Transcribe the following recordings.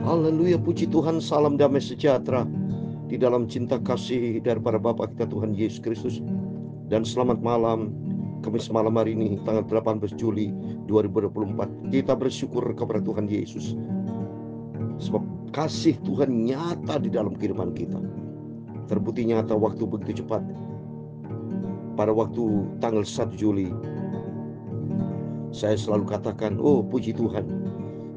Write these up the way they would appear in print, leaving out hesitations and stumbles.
Haleluya, puji Tuhan, salam damai sejahtera di dalam cinta kasih daripada Bapa kita Tuhan Yesus Kristus. Dan selamat malam, Kamis malam hari ini tanggal 18 Juli 2024. Kita bersyukur kepada Tuhan Yesus, sebab kasih Tuhan nyata di dalam kehidupan kita. Terbukti nyata waktu begitu cepat. Pada waktu tanggal 1 Juli, saya selalu katakan, oh puji Tuhan,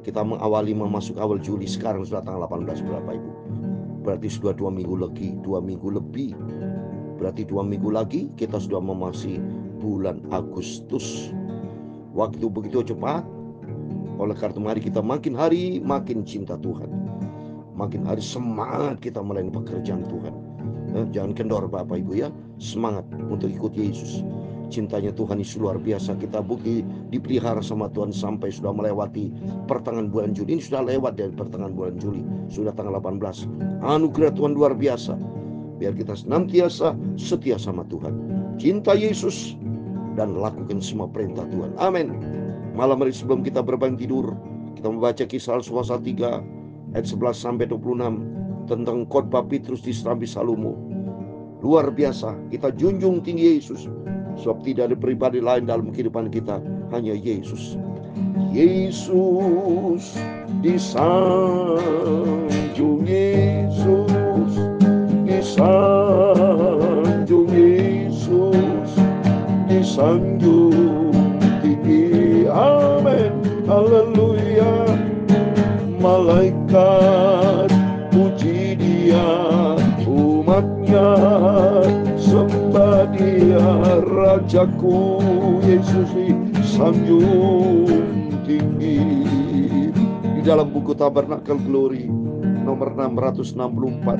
kita memasuki awal Juli. Sekarang sudah tanggal 18 berapa Ibu? Berarti sudah 2 minggu lagi, 2 minggu lebih. Berarti 2 minggu lagi kita sudah memasuki bulan Agustus. Waktu begitu cepat. Oleh karena mari kita makin hari makin cinta Tuhan, makin hari semangat kita melayani pekerjaan Tuhan. Jangan kendor Bapak Ibu ya, semangat untuk ikut Yesus. Cintanya Tuhan itu luar biasa. Kita bukti dipelihara sama Tuhan sampai sudah melewati pertengahan bulan Juli. Ini sudah lewat dari pertengahan bulan Juli, sudah tanggal 18. Anugerah Tuhan luar biasa. Biar kita senantiasa setia sama Tuhan, cinta Yesus, dan lakukan semua perintah Tuhan. Amin. Malam hari sebelum kita berbangun tidur, kita membaca Kisah Rasul pasal 3 ayat 11 sampai 26 tentang khotbah Petrus di Serambi Salomo. Luar biasa. Kita junjung tinggi Yesus, sebab tidak ada pribadi lain dalam kehidupan kita, hanya Yesus. Yesus disanjung, Yesus disanjung, Yesus disanjung tinggi. Amin. Haleluya. Malaikat puji Dia, umatnya sembah Dia, Rajaku Yesus disanjung tinggi. Di dalam buku Tabernakel Glory nomor 664,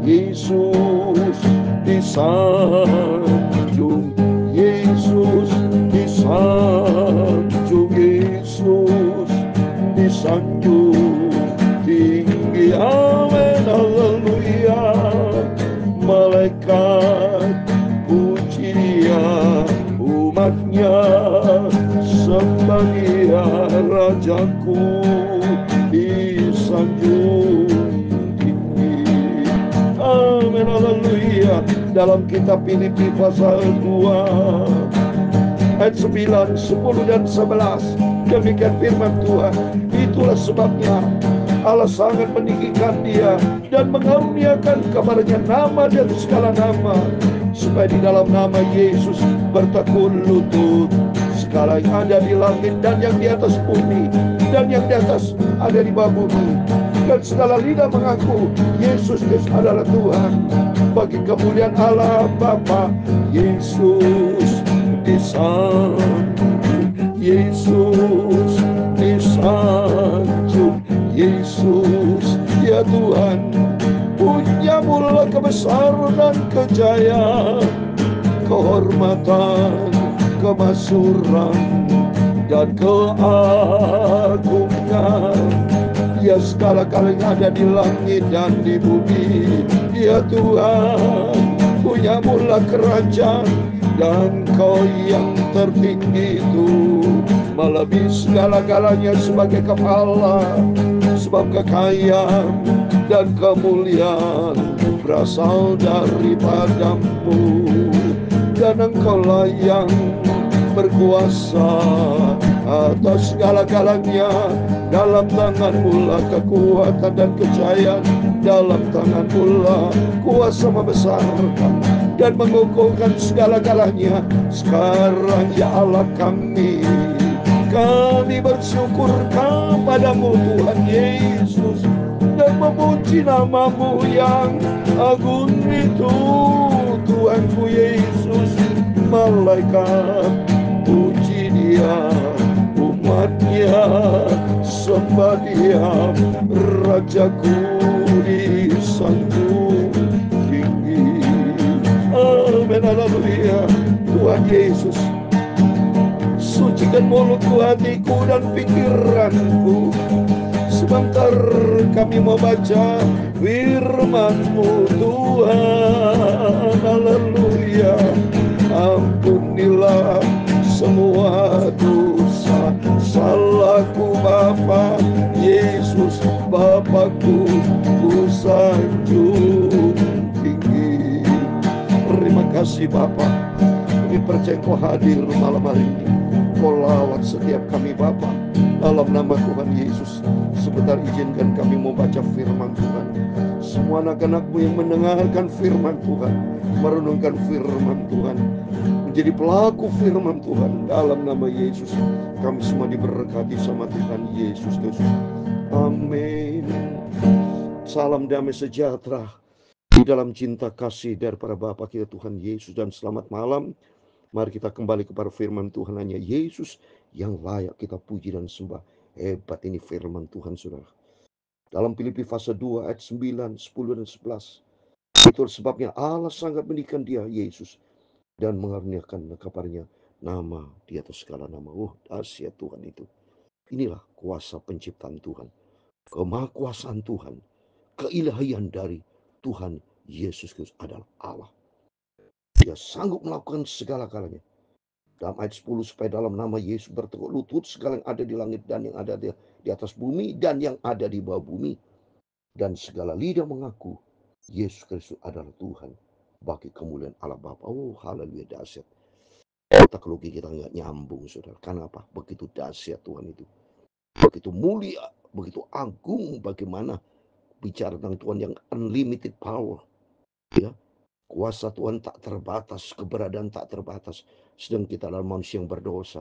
Yesus disanjung, Yesus disanjung, Yesus disanjung tinggi. Amin. Haleluya. Malaikat puji Dia, umatnya sembah Dia, Rajaku disanjung tinggi. Amin. Haleluya. Dalam kitab Filipi pasal 2 ayat 9, 10 dan 11, demikian firman Tuhan. Itulah sebabnya Allah sangat meninggikan Dia dan mengaruniakan kepadanya nama dan segala nama, supaya di dalam nama Yesus bertekun lutut segala yang ada di langit dan yang di atas bumi dan yang di atas ada di bawah bumi, dan segala lidah mengaku Yesus Kristus adalah Tuhan, bagi kemuliaan Allah Bapa. Yesus disanjung, Yesus disanjung, Yesus ya Tuhan, punya mula kebesaran dan kejayaan, kehormatan, kemasyhuran, dan keagungan. Dia segala-gala yang ada di langit dan di bumi. Dia Tuhan, punya mula kerajaan, dan Kau yang tertinggi itu melebihi segala-galanya sebagai kepala. Sebab kekayaan dan kemuliaan berasal daripadamu, dan Engkaulah yang berkuasa atas segala-galanya. Dalam tangan-Mu lah kekuatan dan kejayaan, dalam tangan-Mu lah kuasa membesarkan dan mengukuhkan segala-galanya. Sekarang ya Allah kami bersyukur kepadamu Tuhan Yesus, dan memuji nama-Mu yang agung itu Tuhanku Yesus. Malaikat puji Dia, umatnya sembah Dia, Rajaku disanjung tinggi. Amin. Haleluya. Tuhan Yesus, sucikan mulutku, hatiku, dan pikiranku. Sebentar kami mau baca firman-Mu Tuhan. Haleluya. Ampunilah semua dosa salahku Bapa Yesus Bapakku, ku sanjung tinggi. Terima kasih Bapa, kami percaya Kau hadir malam hari ini. Kau lawat setiap kami Bapa. Dalam nama Tuhan Yesus, sebentar izinkan kami membaca firman Tuhan. Semua anak-anak-Mu yang mendengarkan firman Tuhan, merenungkan firman Tuhan, menjadi pelaku firman Tuhan. Dalam nama Yesus, kami semua diberkati sama Tuhan Yesus Kristus. Amin. Salam damai sejahtera di dalam cinta kasih daripada Bapa kita Tuhan Yesus, dan selamat malam. Mari kita kembali kepada firman Tuhan. Hanya Yesus yang layak kita puji dan sembah. Hebat ini firman Tuhan, saudara. Dalam Filipi pasal 2 ayat 9, 10 dan 11. Itu sebabnya Allah sangat meninggikan dia, Yesus, dan mengaruniakan kepadanya nama di atas segala nama. Dahsyat Tuhan itu. Inilah kuasa penciptaan Tuhan, kemahakuasaan Tuhan, keilahian dari Tuhan Yesus Kristus adalah Allah. Dia sanggup melakukan segala-galanya. Dalam ayat 10, supaya dalam nama Yesus bertekuk lutut segala yang ada di langit dan yang ada di atas bumi dan yang ada di bawah bumi, dan segala lidah mengaku Yesus Kristus adalah Tuhan, bagi kemuliaan Allah Bapa. Haleluya, dahsyat. Otak logika kita nggak nyambung, saudara. Karena apa? Begitu dahsyat Tuhan itu, begitu mulia, begitu agung. Bagaimana bicara tentang Tuhan yang unlimited power, ya. Kuasa Tuhan tak terbatas, keberadaan tak terbatas. Sedang kita adalah manusia yang berdosa,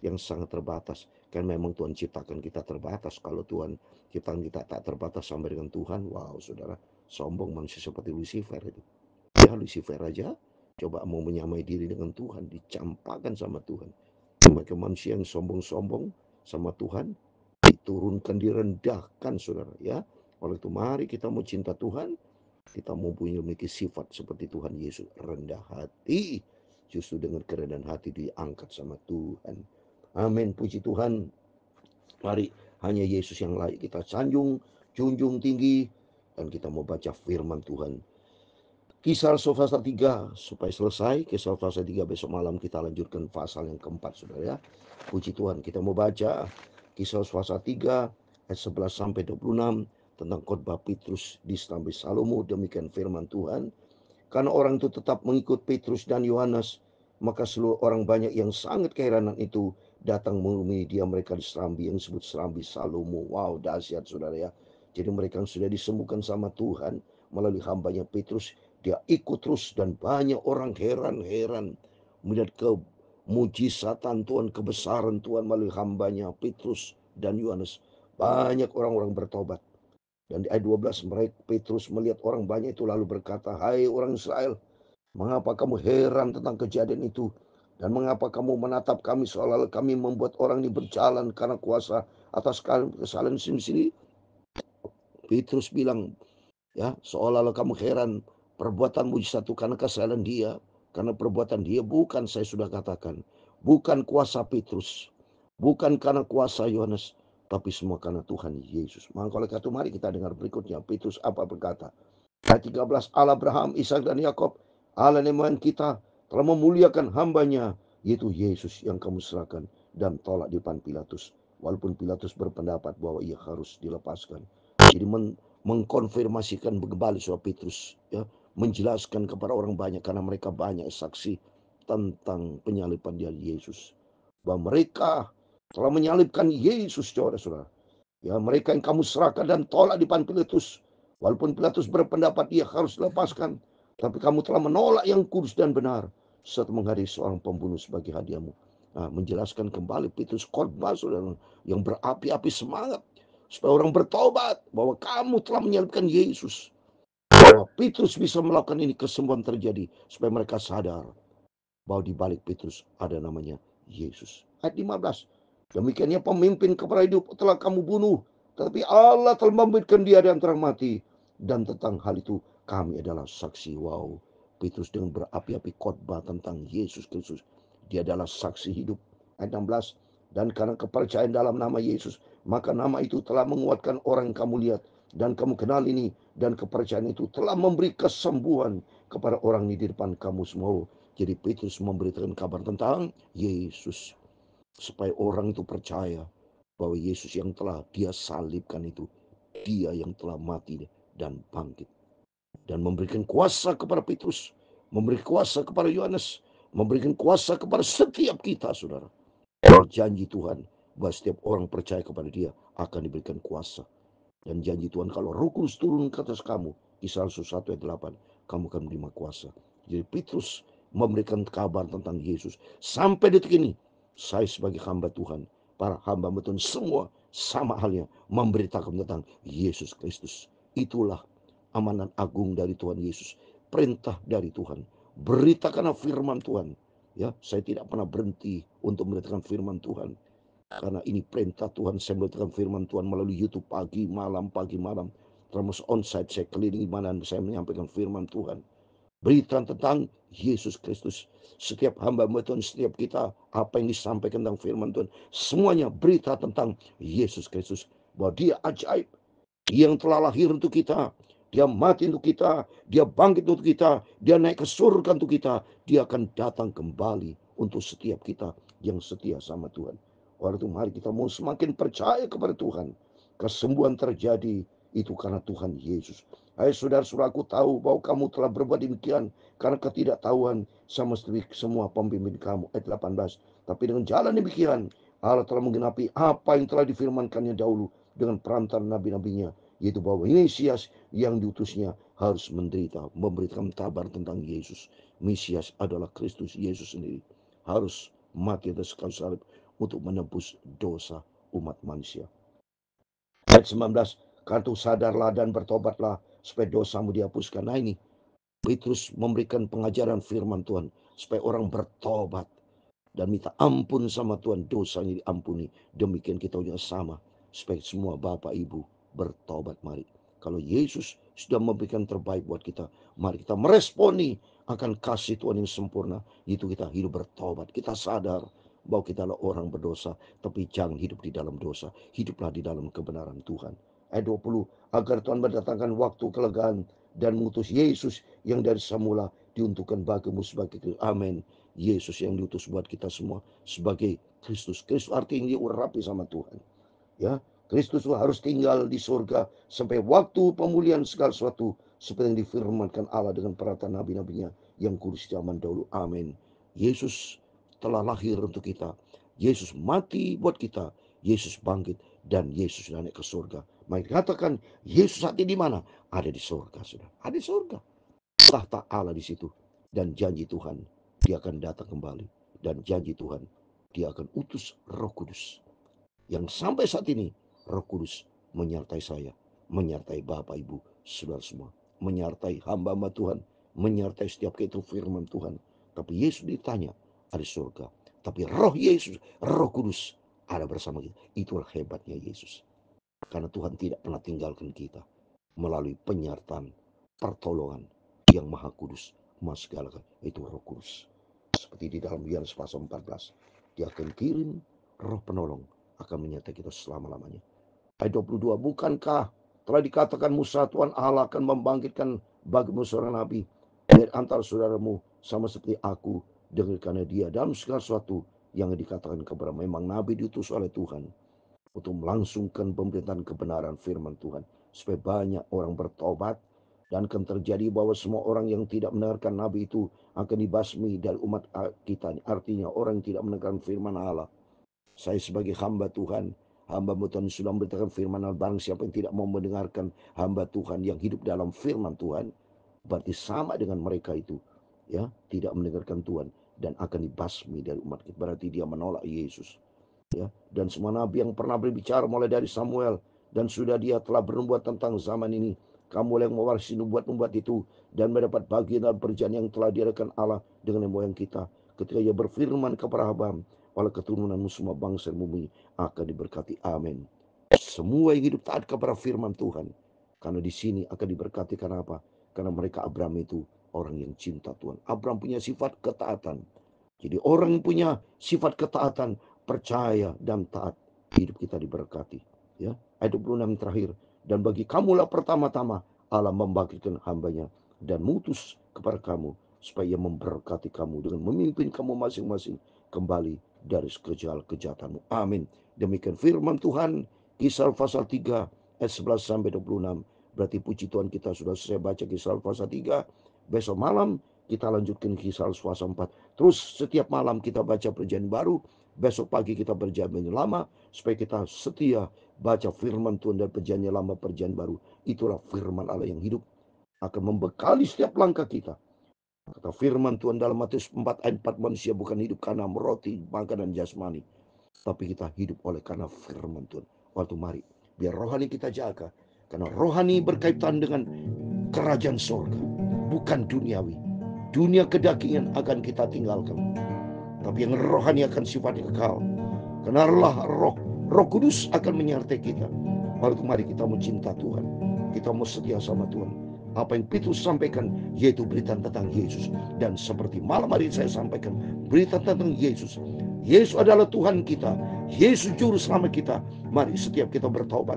yang sangat terbatas. Kan memang Tuhan ciptakan kita terbatas. Kalau Tuhan ciptakan kita tak terbatas sampai dengan Tuhan, wow saudara, sombong manusia seperti Lucifer itu. Ya Lucifer aja coba mau menyamai diri dengan Tuhan, dicampakkan sama Tuhan. Mereka manusia yang sombong-sombong sama Tuhan, diturunkan, direndahkan saudara ya. Oleh itu mari kita mau cinta Tuhan, kita memiliki sifat seperti Tuhan Yesus, rendah hati. Justru dengan kerendahan hati diangkat sama Tuhan. Amin, puji Tuhan. Mari, hanya Yesus yang layak kita sanjung, junjung tinggi. Dan kita mau baca firman Tuhan. Kisah Rasul pasal 3 supaya selesai. Kisah pasal 3 besok malam kita lanjutkan pasal yang keempat, saudara ya. Puji Tuhan, kita mau baca Kisah pasal 3 ayat 11 sampai 26 tentang khotbah Petrus di Sampai Salomo. Demikian firman Tuhan. Karena orang itu tetap mengikut Petrus dan Yohanes, maka seluruh orang banyak yang sangat keheranan itu datang menemui dia mereka di serambi yang disebut serambi Salomo. Wow, dahsyat saudara ya. Jadi mereka yang sudah disembuhkan sama Tuhan melalui hambanya Petrus, dia ikut terus, dan banyak orang heran-heran melihat kemujizatan Tuhan, kebesaran Tuhan melalui hambanya Petrus dan Yohanes. Banyak orang-orang bertobat. Dan di ayat 12, mereka Petrus melihat orang banyak itu lalu berkata, "Hai orang Israel, mengapa kamu heran tentang kejadian itu? Dan mengapa kamu menatap kami seolah-olah kami membuat orang ini berjalan karena kuasa atas kesalahan sendiri?" Petrus bilang, ya, seolah-olah kamu heran perbuatan mujizat itu karena kesalahan dia, karena perbuatan dia. Bukan, saya sudah katakan, bukan kuasa Petrus, bukan karena kuasa Yohanes, tapi semua karena Tuhan Yesus. Maka oleh karena itu mari kita dengar berikutnya Petrus apa berkata. Ayat 13, Allah Abraham, Ishak dan Yakob, Allah neman kita, telah memuliakan hambanya, yaitu Yesus yang kamu serahkan dan tolak di depan Pilatus. Walaupun Pilatus berpendapat bahwa ia harus dilepaskan. Jadi mengkonfirmasikan kembali soal Petrus, ya, menjelaskan kepada orang banyak, karena mereka banyak saksi tentang penyaliban dia Yesus, bahwa mereka telah menyalibkan Yesus, saudara-saudara. Ya, mereka yang kamu serahkan dan tolak di depan Pilatus. Walaupun Pilatus berpendapat dia harus dilepaskan, tapi kamu telah menolak yang kudus dan benar serta menghadiri seorang pembunuh sebagai hadiahmu. Nah, menjelaskan kembali Petrus khotbah yang berapi-api semangat supaya orang bertobat bahwa kamu telah menyalibkan Yesus. Bahwa Petrus bisa melakukan ini, kesembuhan terjadi supaya mereka sadar bahwa di balik Petrus ada namanya Yesus. Ayat 15. Demikiannya pemimpin kepada hidup telah kamu bunuh, tetapi Allah telah membangkitkan dia dari antara mati. Dan tentang hal itu kami adalah saksi. Wow, Petrus dengan berapi-api khotbah tentang Yesus Kristus. Dia adalah saksi hidup. Ayat 16. Dan karena kepercayaan dalam nama Yesus, maka nama itu telah menguatkan orang yang kamu lihat dan kamu kenal ini. Dan kepercayaan itu telah memberi kesembuhan kepada orang ini di depan kamu semua. Jadi Petrus memberitakan kabar tentang Yesus supaya orang itu percaya bahwa Yesus yang telah dia salibkan itu, dia yang telah mati dan bangkit. Dan memberikan kuasa kepada Petrus, memberi kuasa kepada Yohanes, memberikan kuasa kepada setiap kita, saudara. Janji Tuhan bahwa setiap orang percaya kepada dia akan diberikan kuasa. Dan janji Tuhan kalau Roh Kudus turun ke atas kamu, Kisah 1 ayat 8, kamu akan menerima kuasa. Jadi Petrus memberikan kabar tentang Yesus. Sampai detik ini, saya sebagai hamba Tuhan, para hamba Tuhan semua sama halnya memberitakan tentang Yesus Kristus. Itulah amanat agung dari Tuhan Yesus, perintah dari Tuhan. Beritakanlah firman Tuhan. Ya, saya tidak pernah berhenti untuk memberitakan firman Tuhan. Karena ini perintah Tuhan, saya memberitakan firman Tuhan melalui YouTube pagi malam. Termasuk onsite saya keliling mana saya menyampaikan firman Tuhan. Berita tentang Yesus Kristus. Setiap hamba Tuhan, setiap kita, apa yang disampaikan tentang firman Tuhan, semuanya berita tentang Yesus Kristus. Bahwa dia ajaib, dia yang telah lahir untuk kita, dia mati untuk kita, dia bangkit untuk kita, dia naik ke surga untuk kita, dia akan datang kembali untuk setiap kita yang setia sama Tuhan. Oleh itu mari kita mau semakin percaya kepada Tuhan. Kesembuhan terjadi itu karena Tuhan Yesus. Hai saudara-saudaraku, tahu bahwa kamu telah berbuat demikian karena ketidaktahuan sama seperti semua pemimpin kamu. Ayat 18. Tapi dengan jalan demikian Allah telah menggenapi apa yang telah difirmankannya dahulu dengan perantara nabi-nabinya, yaitu bahwa Mesias yang diutusnya harus menderita, memberitakan kabar tentang Yesus. Mesias adalah Kristus Yesus sendiri, harus mati atas kayu salib untuk menebus dosa umat manusia. Ayat 19, karena sadarlah dan bertobatlah supaya dosamu dihapuskan. Nah ini Petrus memberikan pengajaran firman Tuhan supaya orang bertobat dan minta ampun sama Tuhan, dosanya diampuni. Demikian kita juga sama, supaya semua Bapak Ibu bertobat. Mari, kalau Yesus sudah memberikan terbaik buat kita, mari kita meresponi akan kasih Tuhan yang sempurna, yaitu kita hidup bertobat. Kita sadar bahwa kita adalah orang berdosa, tapi jangan hidup di dalam dosa, hiduplah di dalam kebenaran Tuhan. Ayat 20, agar Tuhan mendatangkan waktu kelegaan dan mengutus Yesus yang dari semula diuntukkan bagimu sebagai amin. Yesus yang diutus buat kita semua sebagai Kristus. Kristus artinya diurapi sama Tuhan. Ya, Kristus harus tinggal di surga sampai waktu pemulihan segala sesuatu seperti yang difirmankan Allah dengan perkataan nabi-nabinya yang kudus zaman dahulu. Amin. Yesus telah lahir untuk kita. Yesus mati buat kita. Yesus bangkit dan Yesus naik ke surga. Mari katakan, Yesus saat ini di mana? Ada di surga, sudah. Ada di surga. Tahta Allah di situ. Dan janji Tuhan, dia akan datang kembali. Dan janji Tuhan, dia akan utus Roh Kudus. Yang sampai saat ini, Roh Kudus menyertai saya, menyertai Bapak Ibu, saudara semua, menyertai hamba-hamba Tuhan, menyertai setiap kita firman Tuhan. Tapi Yesus ditanya, ada surga. Tapi Roh Yesus, Roh Kudus ada bersama kita. Itulah hebatnya Yesus. Karena Tuhan tidak pernah tinggalkan kita melalui penyertaan, pertolongan yang Maha Kudus, Maha Segala, itu Roh Kudus. Seperti di dalam Yohanes pasal 14, dia akan kirim Roh Penolong, akan menyertai kita selama-lamanya. Ayat 22, bukankah telah dikatakan Musa, Tuhan Allah akan membangkitkan bagimu seorang nabi dari antara saudaramu sama seperti aku, dengarkannya dia dalam segala sesuatu yang dikatakan kepada memang nabi diutus oleh Tuhan untuk melangsungkan pemberitaan kebenaran firman Tuhan supaya banyak orang bertobat, dan akan terjadi bahwa semua orang yang tidak mendengarkan nabi itu akan dibasmi dari umat kita. Artinya orang yang tidak mendengarkan firman Allah. Saya sebagai hamba Tuhan, hamba Tuhan sudah memberitakan firman Allah. Barang siapa yang tidak mau mendengarkan hamba Tuhan yang hidup dalam firman Tuhan, berarti sama dengan mereka itu, ya, tidak mendengarkan Tuhan dan akan dibasmi dari umat kita. Berarti dia menolak Yesus. Ya, dan semua nabi yang pernah berbicara mulai dari Samuel dan sudah dia telah bernubuat tentang zaman ini, kamu yang mewarisi nubuat-nubuat itu dan mendapat bagian dalam perjanjian yang telah diadakan Allah dengan moyang kita ketika ia berfirman kepada Abraham, oleh keturunanmu semua bangsa dan bumi akan diberkati. Amin. Semua yang hidup taat kepada firman Tuhan, karena di sini akan diberkati. Karena apa? Karena mereka, Abraham itu orang yang cinta Tuhan. Abraham punya sifat ketaatan. Jadi orang yang punya sifat ketaatan, percaya dan taat, hidup kita diberkati. Ya, ayat 26 terakhir. Dan bagi kamulah pertama-tama Allah membangkitkan hambanya dan mutus kepada kamu supaya ia memberkati kamu dengan memimpin kamu masing-masing kembali dari kejahatanmu. Amin. Demikian firman Tuhan, Kisah pasal 3 ayat 11 sampai 26. Berarti puji Tuhan kita sudah selesai baca Kisah pasal 3. Besok malam kita lanjutkan Kisah pasal 4. Terus setiap malam kita baca perjanjian baru. Besok pagi kita perjanjian lama, supaya kita setia baca firman Tuhan dan perjanjian lama, perjanjian baru. Itulah firman Allah yang hidup, akan membekali setiap langkah kita. Kata firman Tuhan dalam Matius 4 ayat 4, manusia bukan hidup karena roti, makanan jasmani, tapi kita hidup oleh karena firman Tuhan. Waktu mari, biar rohani kita jaga. Karena rohani berkaitan dengan kerajaan sorga, bukan duniawi. Dunia kedagingan akan kita tinggalkan, tapi yang rohani akan sifatnya kekal. Karena Roh Kudus akan menyertai kita. Waktu mari kita mau cinta Tuhan, kita mau setia sama Tuhan. Apa yang Petrus sampaikan, yaitu berita tentang Yesus. Dan seperti malam hari saya sampaikan, berita tentang Yesus. Yesus adalah Tuhan kita, Yesus juru selamat kita. Mari setiap kita bertobat,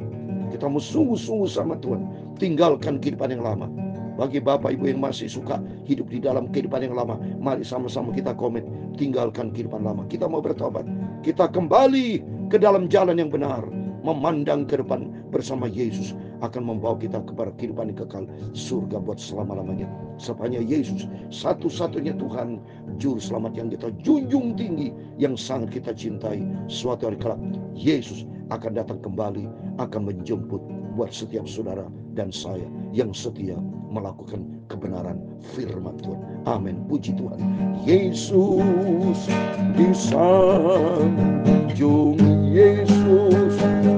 kita mau sungguh-sungguh sama Tuhan, tinggalkan kehidupan yang lama. Bagi Bapak Ibu yang masih suka hidup di dalam kehidupan yang lama, mari sama-sama kita komit, tinggalkan kehidupan lama. Kita mau bertobat, kita kembali ke dalam jalan yang benar, memandang ke depan bersama Yesus, akan membawa kita kepada kehidupan yang kekal, surga buat selama-lamanya. Sepanjang Yesus satu-satunya Tuhan, juru selamat yang kita junjung tinggi, yang sangat kita cintai. Suatu hari kelak Yesus akan datang kembali, akan menjemput buat setiap saudara dan saya yang setia melakukan kebenaran firman Tuhan. Amin. Puji Tuhan. Yesus disanjung, Yesus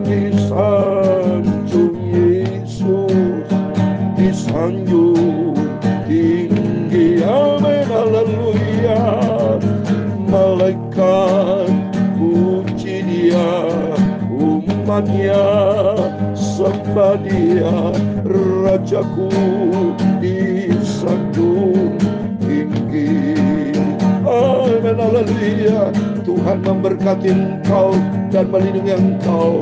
disanjung, Yesus disanjung tinggi. Amin. Haleluya. Malaikat puji Dia, umatnya sembah Dia, Rajaku disanjung tinggi. Amin. Haleluya. Tuhan memberkati engkau dan melindungi engkau.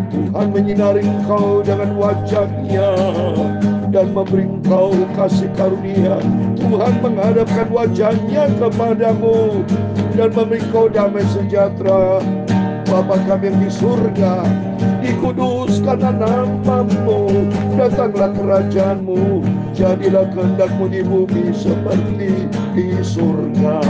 Tuhan menyinari engkau dengan wajah-Nya dan memberi engkau kasih karunia. Tuhan menghadapkan wajah-Nya kepadamu dan memberi engkau damai sejahtera. Bapa kami yang di surga, dikuduskanlah nama-Mu, datanglah kerajaan-Mu, jadilah kehendak-Mu di bumi seperti di surga.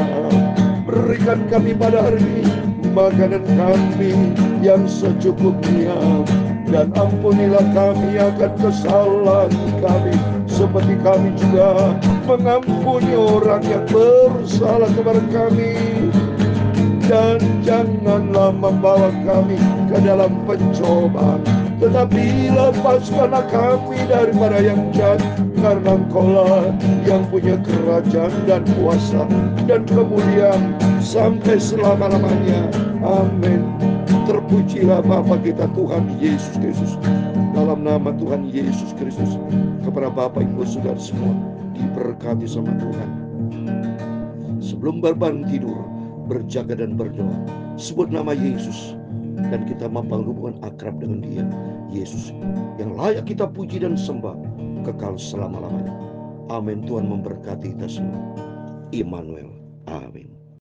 Berikan kami pada hari ini makanan kami yang secukupnya, dan ampunilah kami akan kesalahan kami, seperti kami juga mengampuni orang yang bersalah kepada kami. Dan janganlah membawa kami ke dalam pencobaan, tetapi lepaskanlah kami daripada yang jahat, karena Engkau-lah yang punya kerajaan dan kuasa dan kemuliaan sampai selama-lamanya. Amin. Terpujilah Bapa kita Tuhan Yesus Kristus. Dalam nama Tuhan Yesus Kristus, kepada Bapak Ibu Saudara semua, diberkati sama Tuhan. Sebelum berbangun tidur, berjaga dan berdoa, sebut nama Yesus, dan kita membangun hubungan akrab dengan Dia. Yesus yang layak kita puji dan sembah kekal selama-lamanya. Amin. Tuhan memberkati kita semua. Immanuel. Amin.